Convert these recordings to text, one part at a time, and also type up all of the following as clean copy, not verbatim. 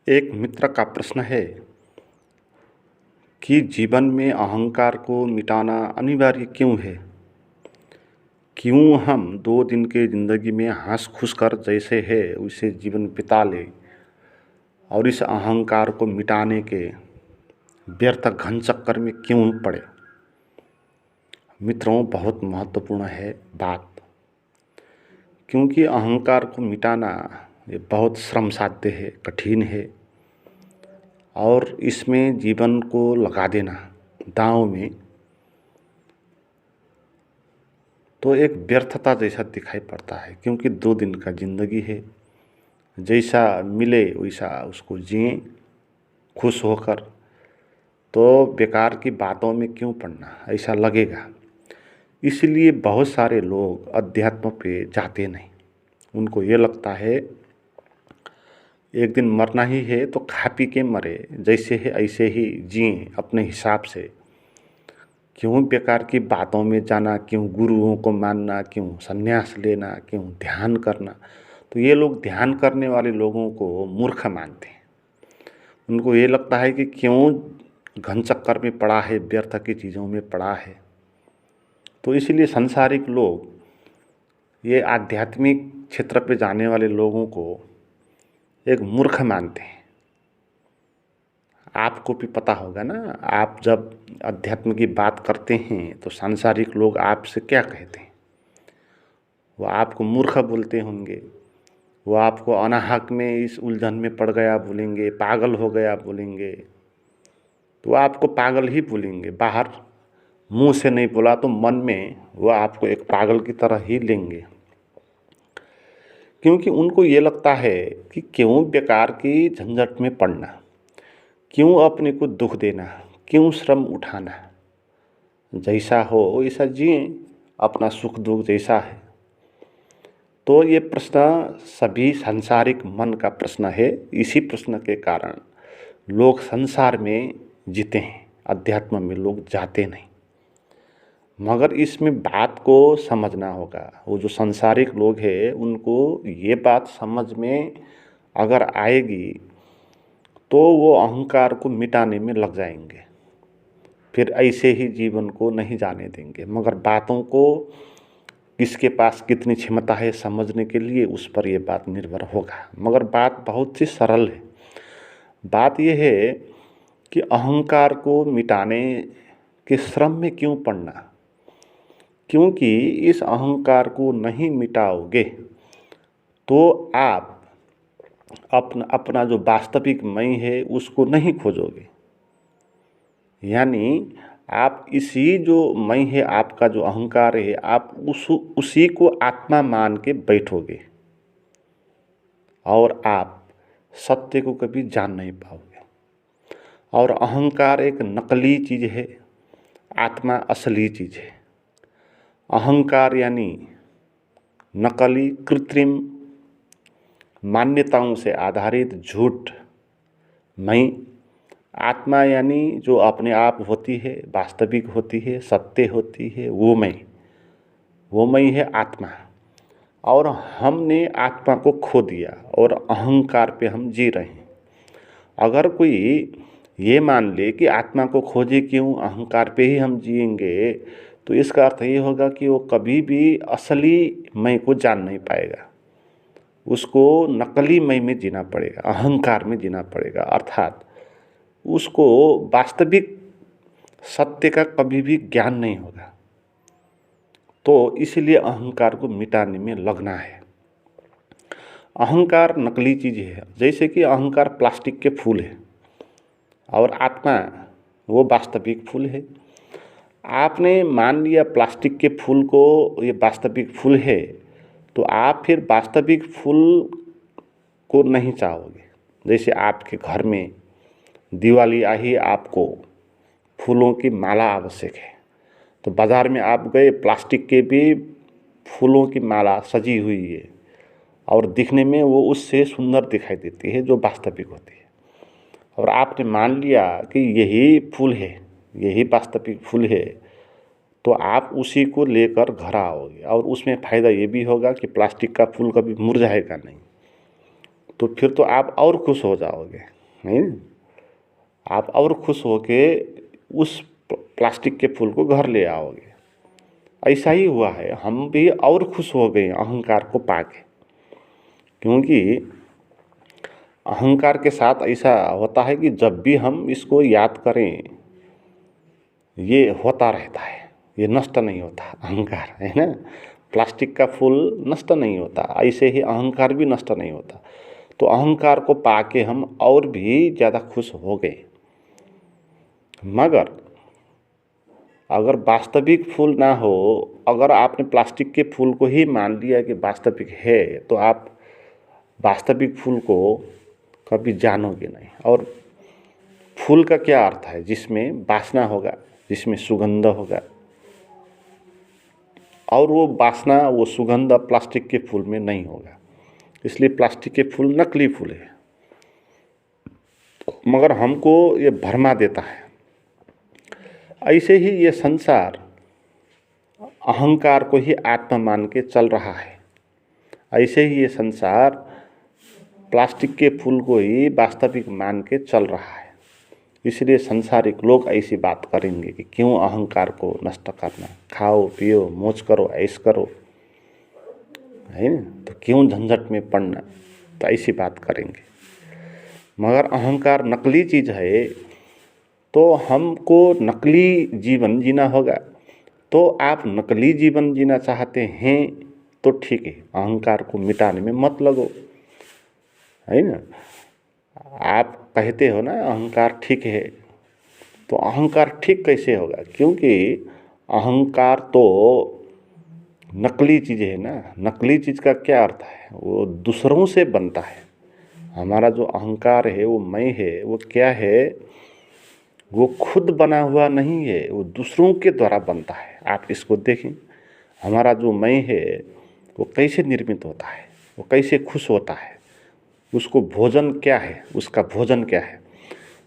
एक मित्र का प्रश्न है कि जीवन में अहंकार को मिटाना अनिवार्य क्यों है। क्यों हम 2 दिन के ज़िंदगी में हंस खुश कर जैसे है वैसे जीवन बिता ले और इस अहंकार को मिटाने के व्यर्थ घन चक्कर में क्यों पड़े। मित्रों, बहुत महत्वपूर्ण है बात, क्योंकि अहंकार को मिटाना ये बहुत श्रम साध्य है, कठिन है और इसमें जीवन को लगा देना दांव में तो एक व्यर्थता जैसा दिखाई पड़ता है। क्योंकि 2 दिन का ज़िंदगी है, जैसा मिले वैसा उसको जिए खुश होकर, तो बेकार की बातों में क्यों पड़ना ऐसा लगेगा। इसलिए बहुत सारे लोग अध्यात्म पे जाते नहीं। उनको ये लगता है एक दिन मरना ही है तो खा पी के मरे, जैसे है ऐसे ही जिए अपने हिसाब से। क्यों बेकार की बातों में जाना, क्यों गुरुओं को मानना, क्यों संन्यास लेना, क्यों ध्यान करना। तो ये लोग ध्यान करने वाले लोगों को मूर्ख मानते हैं। उनको ये लगता है कि क्यों घन चक्कर में पड़ा है, व्यर्थ की चीज़ों में पड़ा है। तो इसलिए सांसारिक लोग ये आध्यात्मिक क्षेत्र पे जाने वाले लोगों को एक मूर्ख मानते हैं। आपको भी पता होगा ना, आप जब अध्यात्म की बात करते हैं तो सांसारिक लोग आपसे क्या कहते हैं। वो आपको मूर्ख बोलते होंगे, वो आपको अनाहक में इस उलझन में पड़ गया बोलेंगे, पागल हो गया बोलेंगे। तो वो आपको पागल ही बोलेंगे, बाहर मुंह से नहीं बोला तो मन में वो आपको एक पागल की तरह ही लेंगे। क्योंकि उनको ये लगता है कि क्यों बेकार की झंझट में पड़ना, क्यों अपने को दुख देना, क्यों श्रम उठाना। जैसा हो वैसा जिए, अपना सुख दुख जैसा है। तो ये प्रश्न सभी सांसारिक मन का प्रश्न है। इसी प्रश्न के कारण लोग संसार में जीते हैं, अध्यात्म में लोग जाते नहीं। मगर इसमें बात को समझना होगा। वो जो सांसारिक लोग हैं उनको ये बात समझ में अगर आएगी तो वो अहंकार को मिटाने में लग जाएंगे, फिर ऐसे ही जीवन को नहीं जाने देंगे। मगर बातों को किसके पास कितनी क्षमता है समझने के लिए, उस पर ये बात निर्भर होगा। मगर बात बहुत ही सरल है। बात यह है कि अहंकार को मिटाने के श्रम में क्यों पड़ना। क्योंकि इस अहंकार को नहीं मिटाओगे तो आप अपना जो वास्तविक मैं है उसको नहीं खोजोगे। यानी आप इसी जो मैं है, आपका जो अहंकार है, आप उसी को आत्मा मान के बैठोगे और आप सत्य को कभी जान नहीं पाओगे। और अहंकार एक नकली चीज़ है, आत्मा असली चीज़ है। अहंकार यानी नकली, कृत्रिम मान्यताओं से आधारित झूठ मैं। आत्मा यानी जो अपने आप होती है, वास्तविक होती है, सत्य होती है, वो मैं है आत्मा। और हमने आत्मा को खो दिया और अहंकार पे हम जी रहे हैं। अगर कोई ये मान ले कि आत्मा को खोजे क्यों, अहंकार पे ही हम जिएंगे, तो इसका अर्थ ये होगा कि वो कभी भी असली मैं को जान नहीं पाएगा। उसको नकली मैं में जीना पड़ेगा, अहंकार में जीना पड़ेगा। अर्थात उसको वास्तविक सत्य का कभी भी ज्ञान नहीं होगा। तो इसलिए अहंकार को मिटाने में लगना है। अहंकार नकली चीज़ है। जैसे कि अहंकार प्लास्टिक के फूल है और आत्मा वो वास्तविक फूल है। आपने मान लिया प्लास्टिक के फूल को ये वास्तविक फूल है, तो आप फिर वास्तविक फूल को नहीं चाहोगे। जैसे आपके घर में दिवाली आई, आपको फूलों की माला आवश्यक है, तो बाज़ार में आप गए, प्लास्टिक के भी फूलों की माला सजी हुई है और दिखने में वो उससे सुंदर दिखाई देती है जो वास्तविक होती है। और आपने मान लिया कि यही फूल है, यही वास्तविक फूल है, तो आप उसी को लेकर घर आओगे। और उसमें फ़ायदा ये भी होगा कि प्लास्टिक का फूल कभी मुरझाएगा नहीं। तो फिर तो आप और खुश हो जाओगे। है ना? आप और खुश होके उस प्लास्टिक के फूल को घर ले आओगे। ऐसा ही हुआ है, हम भी और खुश हो गए अहंकार को पाके, क्योंकि अहंकार के साथ ऐसा होता है कि जब भी हम इसको याद करें ये होता रहता है, ये नष्ट नहीं होता। अहंकार है ना, प्लास्टिक का फूल नष्ट नहीं होता, ऐसे ही अहंकार भी नष्ट नहीं होता। तो अहंकार को पाके हम और भी ज़्यादा खुश हो गए। मगर अगर वास्तविक फूल ना हो, अगर आपने प्लास्टिक के फूल को ही मान लिया कि वास्तविक है, तो आप वास्तविक फूल को कभी जानोगे नहीं। और फूल का क्या अर्थ है? जिसमें वासना होगा, जिसमें सुगंध होगा, और वो वासना, वो सुगंध प्लास्टिक के फूल में नहीं होगा। इसलिए प्लास्टिक के फूल नकली फूल है, मगर हमको ये भरमा देता है। ऐसे ही ये संसार अहंकार को ही आत्मा मान के चल रहा है। ऐसे ही ये संसार प्लास्टिक के फूल को ही वास्तविक मान के चल रहा है। इसलिए संसारिक लोग ऐसी बात करेंगे कि क्यों अहंकार को नष्ट करना, खाओ पियो मौज करो ऐश करो, है ना, तो क्यों झंझट में पड़ना, तो ऐसी बात करेंगे। मगर अहंकार नकली चीज़ है, तो हमको नकली जीवन जीना होगा। तो आप नकली जीवन जीना चाहते हैं तो ठीक है, अहंकार को मिटाने में मत लगो, है ना। आप कहते हो ना अहंकार ठीक है, तो अहंकार ठीक कैसे होगा? क्योंकि अहंकार तो नकली चीज़ है ना। नकली चीज़ का क्या अर्थ है? वो दूसरों से बनता है। हमारा जो अहंकार है, वो मैं है, वो क्या है? वो खुद बना हुआ नहीं है, वो दूसरों के द्वारा बनता है। आप इसको देखें, हमारा जो मैं है वो कैसे निर्मित होता है, वो कैसे खुश होता है, उसको भोजन क्या है, उसका भोजन क्या है?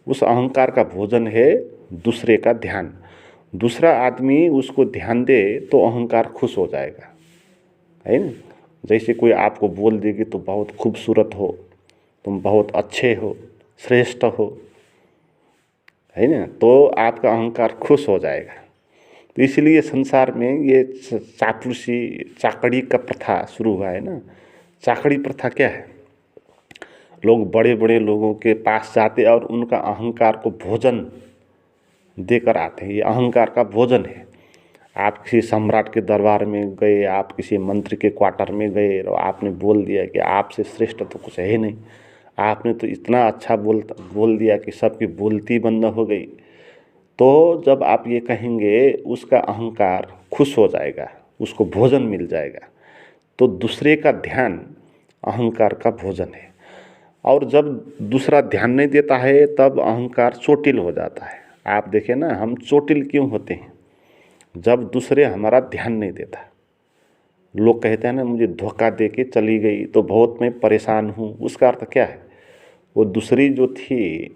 उस अहंकार का भोजन है दूसरे का ध्यान। दूसरा आदमी उसको ध्यान दे तो अहंकार खुश हो जाएगा, है ना। जैसे कोई आपको बोल देगी तो बहुत खूबसूरत हो, तुम बहुत अच्छे हो, श्रेष्ठ हो, है ना, तो आपका अहंकार खुश हो जाएगा। तो इसलिए संसार में ये चापलूसी, चाकड़ी का प्रथा शुरू हुआ है ना। चाकड़ी प्रथा क्या है? लोग बड़े बड़े लोगों के पास जाते और उनका अहंकार को भोजन देकर आते हैं। ये अहंकार का भोजन है। आप किसी सम्राट के दरबार में गए, आप किसी मंत्री के क्वार्टर में गए और आपने बोल दिया कि आपसे श्रेष्ठ तो कुछ है नहीं, आपने तो इतना अच्छा बोल दिया कि सबकी बोलती बंद हो गई। तो जब आप ये कहेंगे, उसका अहंकार खुश हो जाएगा, उसको भोजन मिल जाएगा। तो दूसरे का ध्यान अहंकार का भोजन है। और जब दूसरा ध्यान नहीं देता है तब अहंकार चोटिल हो जाता है। आप देखें ना, हम चोटिल क्यों होते हैं? जब दूसरे हमारा ध्यान नहीं देता। लोग कहते हैं ना, मुझे धोखा दे के चली गई तो बहुत मैं परेशान हूँ। उसका अर्थ क्या है? वो दूसरी जो थी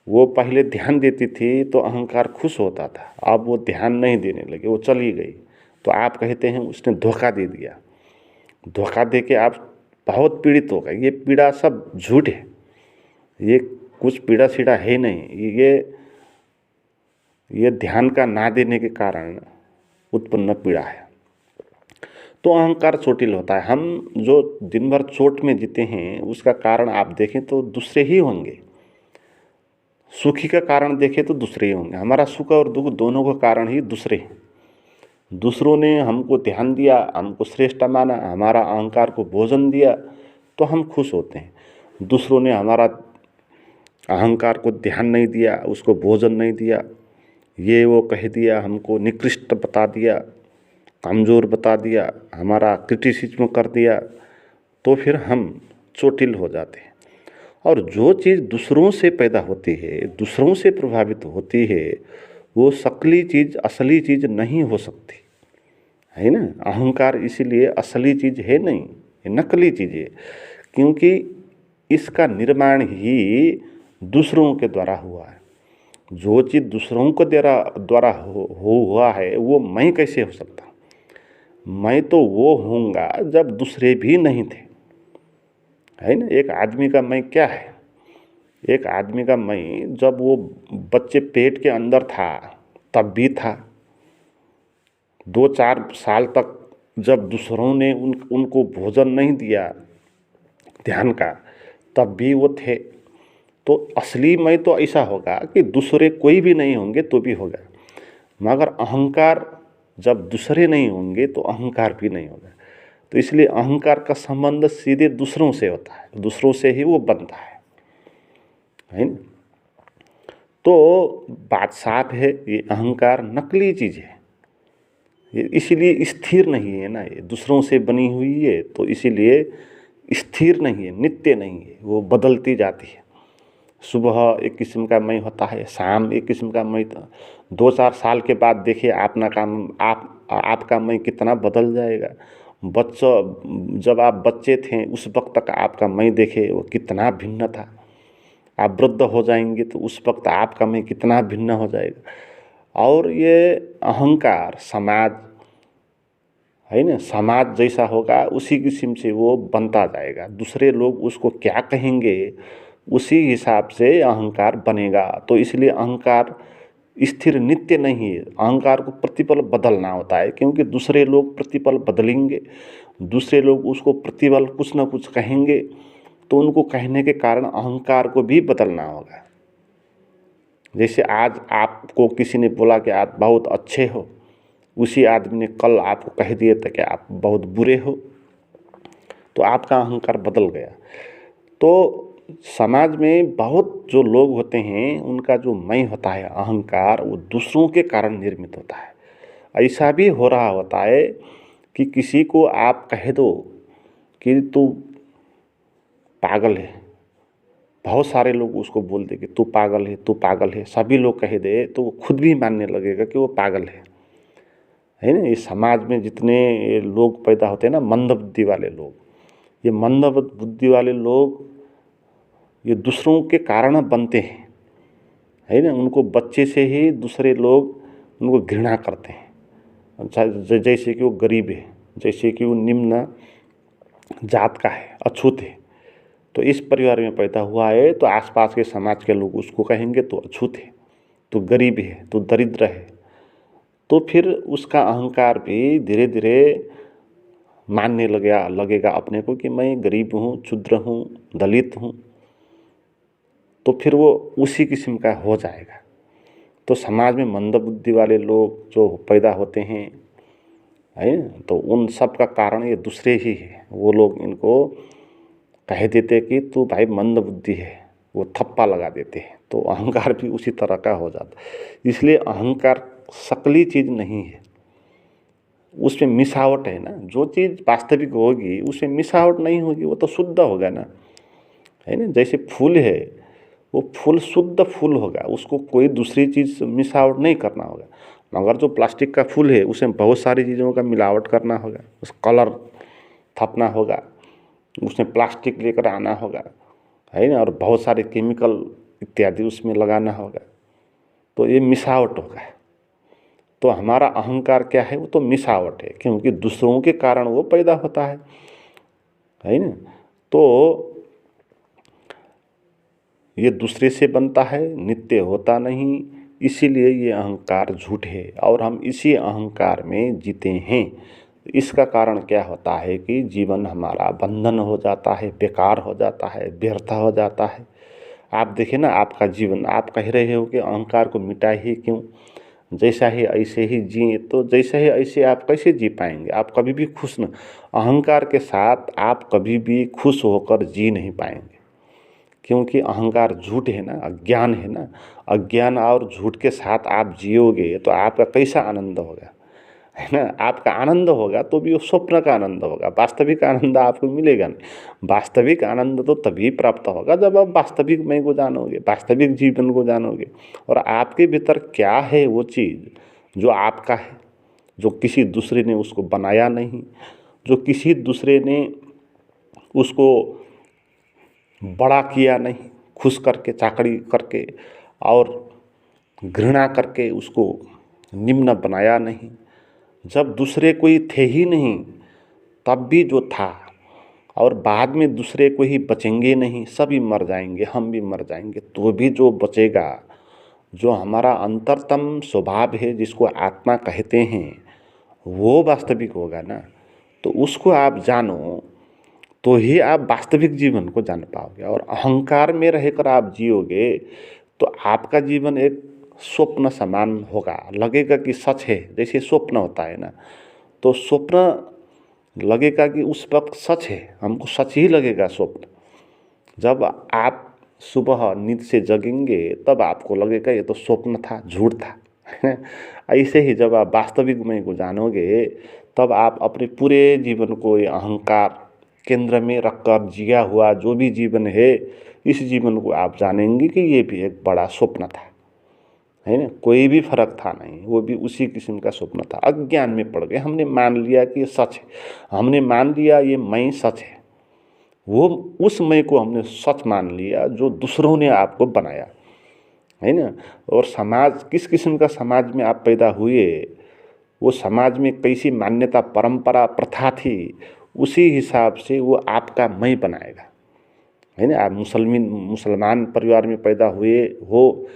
वो पहले ध्यान देती थी तो अहंकार खुश होता था, अब वो ध्यान नहीं देने लगे, वो चली गई, तो आप कहते हैं उसने धोखा दे दिया। धोखा दे के आप बहुत पीड़ित हो गए। ये पीड़ा सब झूठ है, ये कुछ पीड़ा सीड़ा है नहीं, ये ध्यान का ना देने के कारण उत्पन्न पीड़ा है। तो अहंकार चोटिल होता है। हम जो दिन भर चोट में जीते हैं उसका कारण आप देखें तो दूसरे ही होंगे। सुखी का कारण देखें तो दूसरे ही होंगे। हमारा सुख और दुख दोनों का कारण ही दूसरे हैं। दूसरों ने हमको ध्यान दिया, हमको श्रेष्ठ माना, हमारा अहंकार को भोजन दिया तो हम खुश होते हैं। दूसरों ने हमारा अहंकार को ध्यान नहीं दिया, उसको भोजन नहीं दिया, ये वो कह दिया, हमको निकृष्ट बता दिया, कमज़ोर बता दिया, हमारा क्रिटिसिज्म कर दिया, तो फिर हम चोटिल हो जाते हैं। और जो चीज़ दूसरों से पैदा होती है, दूसरों से प्रभावित होती है, वो शकली चीज़ असली चीज़ नहीं हो सकती, है ना। अहंकार इसीलिए असली चीज़ है नहीं, ये नकली चीज़ है, क्योंकि इसका निर्माण ही दूसरों के द्वारा हुआ है। जो चीज़ दूसरों को द्वारा हुआ है वो मैं कैसे हो सकता? मैं तो वो होऊंगा जब दूसरे भी नहीं थे, है ना। एक आदमी का मैं क्या है? एक आदमी का मैं जब वो बच्चे पेट के अंदर था तब भी था, 2-4 साल तक जब दूसरों ने उनको भोजन नहीं दिया ध्यान का तब भी वो थे। तो असली मैं तो ऐसा होगा कि दूसरे कोई भी नहीं होंगे तो भी होगा, मगर अहंकार जब दूसरे नहीं होंगे तो अहंकार भी नहीं होगा। तो इसलिए अहंकार का संबंध सीधे दूसरों से होता है, दूसरों से ही वो बनता है ना। तो बात साफ है, ये अहंकार नकली चीज़ है, ये इसीलिए स्थिर नहीं है ना, ये दूसरों से बनी हुई है तो इसीलिए स्थिर नहीं है, नित्य नहीं है, वो बदलती जाती है। सुबह एक किस्म का मैं होता है, शाम एक किस्म का मैं, 2-4 साल के बाद देखिए अपना काम आपका मैं कितना बदल जाएगा। जब आप बच्चे थे उस वक्त तक आपका मैं देखे वो कितना भिन्न था, आप वृद्ध हो जाएंगे तो उस वक्त आपका मैं कितना भिन्न हो जाएगा। और ये अहंकार समाज है ना, समाज जैसा होगा उसी किस्म से वो बनता जाएगा, दूसरे लोग उसको क्या कहेंगे उसी हिसाब से अहंकार बनेगा। तो इसलिए अहंकार स्थिर नित्य नहीं है, अहंकार को प्रतिपल बदलना होता है, क्योंकि दूसरे लोग प्रतिपल बदलेंगे, दूसरे लोग उसको प्रतिपल कुछ ना कुछ कहेंगे, तो उनको कहने के कारण अहंकार को भी बदलना होगा। जैसे आज आपको किसी ने बोला कि आप बहुत अच्छे हो, उसी आदमी ने कल आपको कह दिया था कि आप बहुत बुरे हो, तो आपका अहंकार बदल गया। तो समाज में बहुत जो लोग होते हैं उनका जो मैं होता है अहंकार, वो दूसरों के कारण निर्मित होता है। ऐसा भी हो रहा होता है कि किसी को आप कह दो कि तू पागल है, बहुत सारे लोग उसको बोल दे कि तू पागल है, तू पागल है, सभी लोग कह दे तो वो खुद भी मानने लगेगा कि वो पागल है ना। इस समाज में जितने लोग पैदा होते हैं ना मंद बुद्धि वाले लोग, ये मंद बुद्धि वाले लोग ये दूसरों के कारण बनते हैं, है ना। उनको बच्चे से ही दूसरे लोग उनको घृणा करते हैं। अच्छा, जैसे कि वो गरीब है, जैसे कि वो निम्न जात का है, अछूत है, तो इस परिवार में पैदा हुआ है तो आसपास के समाज के लोग उसको कहेंगे तो अछूत है, तो गरीब है, तो दरिद्र है। तो फिर उसका अहंकार भी धीरे धीरे मानने लगेगा अपने को कि मैं गरीब हूँ, क्षुद्र हूँ, दलित हूँ, तो फिर वो उसी किस्म का हो जाएगा। तो समाज में मंदबुद्धि वाले लोग जो पैदा होते हैं है, तो उन सब का कारण ये दूसरे ही है। वो लोग इनको कह देते कि तू भाई मंदबुद्धि है, वो थप्पा लगा देते हैं, तो अहंकार भी उसी तरह का हो जाता है। इसलिए अहंकार शकली चीज़ नहीं है, उसमें मिसावट है ना। जो चीज़ वास्तविक होगी उसमें मिसावट नहीं होगी, वो तो शुद्ध होगा ना, है ना। जैसे फूल है, वो फूल शुद्ध फूल होगा, उसको कोई दूसरी चीज़ मिसावट नहीं करना होगा। मगर जो प्लास्टिक का फूल है उसमें बहुत सारी चीज़ों का मिलावट करना होगा, उस कलर थपना होगा, उसमें प्लास्टिक लेकर आना होगा, है ना, और बहुत सारे केमिकल इत्यादि उसमें लगाना होगा, तो ये मिसावट होगा। तो हमारा अहंकार क्या है, वो तो मिसावट है, क्योंकि दूसरों के कारण वो पैदा होता है ना। तो ये दूसरे से बनता है, नित्य होता नहीं, इसीलिए ये अहंकार झूठ है और हम इसी अहंकार में जीते हैं। इसका कारण क्या होता है कि जीवन हमारा बंधन हो जाता है, बेकार हो जाता है, व्यर्थ हो जाता है। आप देखिए ना, आपका जीवन, आप कह रहे हो कि अहंकार को मिटाए ही क्यों, जैसा है ऐसे ही जिए, तो जैसा है ऐसे आप कैसे जी पाएंगे। आप कभी भी खुश न, अहंकार के साथ आप कभी भी खुश होकर जी नहीं पाएंगे, क्योंकि अहंकार झूठ है ना, अज्ञान है ना। अज्ञान और झूठ के साथ आप जियोगे तो आपका कैसा आनंद होगा, है ना। आपका आनंद होगा तो भी वो स्वप्न का आनंद होगा, वास्तविक आनंद आपको मिलेगा नहीं। वास्तविक आनंद तो तभी प्राप्त होगा जब आप वास्तविक मैं को जानोगे, वास्तविक जीवन को जानोगे, और आपके भीतर क्या है वो चीज़ जो आपका है, जो किसी दूसरे ने उसको बनाया नहीं, जो किसी दूसरे ने उसको बड़ा किया नहीं, खुश करके, चाकरी करके और घृणा करके उसको निम्न बनाया नहीं। जब दूसरे कोई थे ही नहीं तब भी जो था और बाद में दूसरे को ही बचेंगे नहीं, सभी मर जाएंगे, हम भी मर जाएंगे। तो भी जो बचेगा, जो हमारा अंतरतम स्वभाव है जिसको आत्मा कहते हैं, वो वास्तविक होगा ना। तो उसको आप जानो तो ही आप वास्तविक जीवन को जान पाओगे। और अहंकार में रहकर आप जियोगे तो आपका जीवन एक स्वप्न समान होगा, लगेगा कि सच है। जैसे स्वप्न होता है ना, तो स्वप्न लगेगा कि उस वक्त सच है, हमको सच ही लगेगा स्वप्न। जब आप सुबह नींद से जगेंगे तब आपको लगेगा ये तो स्वप्न था, झूठ था। ऐसे ही जब आप वास्तविक मैं को जानोगे तब आप अपने पूरे जीवन को ये अहंकार केंद्र में रखकर जिया हुआ जो भी जीवन है, इस जीवन को आप जानेंगे कि ये भी एक बड़ा स्वप्न था, है ना। कोई भी फर्क था नहीं, वो भी उसी किस्म का स्वप्न था। अज्ञान में पड़ गए, हमने मान लिया कि ये सच है, हमने मान लिया ये मैं सच है। वो उस मैं को हमने सच मान लिया जो दूसरों ने आपको बनाया, है ना। और समाज किस किस्म का समाज में आप पैदा हुए, वो समाज में कैसी मान्यता परंपरा प्रथा थी, उसी हिसाब से वो आपका मैं बनाएगा, है ना। आप मुसलमान परिवार में पैदा हुए हो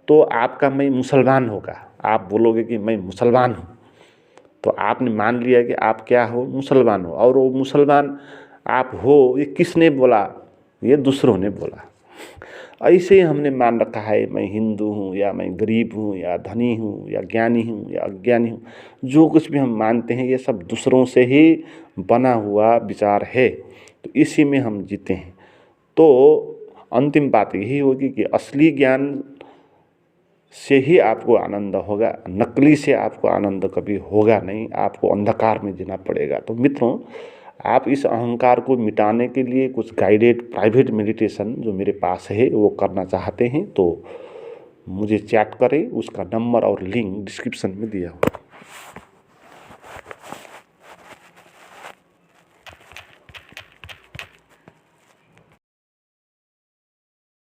तो आपका मैं मुसलमान होगा। आप बोलोगे कि मैं मुसलमान हूँ, तो आपने मान लिया कि आप क्या हो, मुसलमान हो। और वो मुसलमान आप हो ये किसने बोला, ये दूसरों ने बोला। ऐसे ही हमने मान रखा है मैं हिंदू हूँ या मैं गरीब हूँ या धनी हूँ या ज्ञानी हूँ या अज्ञानी हूँ। जो कुछ भी हम मानते हैं ये सब दूसरों से ही बना हुआ विचार है, तो इसी में हम जीते हैं। तो अंतिम बात यही होगी कि असली ज्ञान से ही आपको आनंद होगा, नकली से आपको आनंद कभी होगा नहीं, आपको अंधकार में जीना पड़ेगा। तो मित्रों, आप इस अहंकार को मिटाने के लिए कुछ गाइडेड प्राइवेट मेडिटेशन जो मेरे पास है वो करना चाहते हैं तो मुझे चैट करें, उसका नंबर और लिंक डिस्क्रिप्शन में दिया हुआ है।